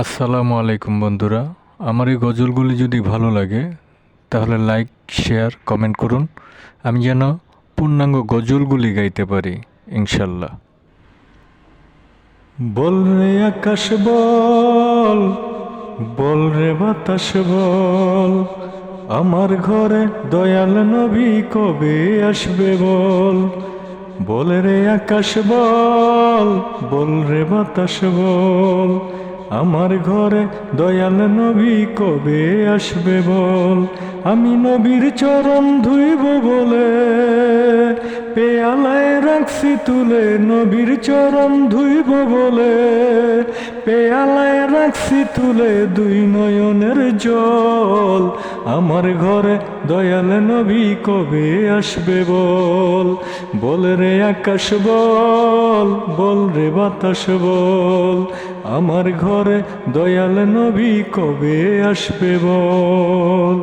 আসসালামু আলাইকুম বন্ধুরা। আমার এই গজলগুলি যদি ভালো লাগে তাহলে লাইক, শেয়ার, কমেন্ট করুন। আমি যেন পূর্ণাঙ্গ গজলগুলি গাইতে পারি ইনশাল্লাহ। বল রে আকাশ বল, বল রে বাতাস বল, আমার ঘরে দয়াল নবী কবে আসবে বল। বল রে আকাশ বল, বল রে বাতাস বল, আমার ঘরে দয়াল নবী কবে আসবে বল। আমি নবীর চরণ ধুইব বলে পেয়ালায় রাখছি তুলে, নবীর চরণ ধুইব বলে পেয়ালায় রাখছি তুলে, দুই নয়নের জল। আমার ঘরে দয়াল নবী কবে আসবে বল। বল রে আকাশ বল, বল রে বাতাস বল, আমার ঘরে দয়াল নবী কবে আসবে বল।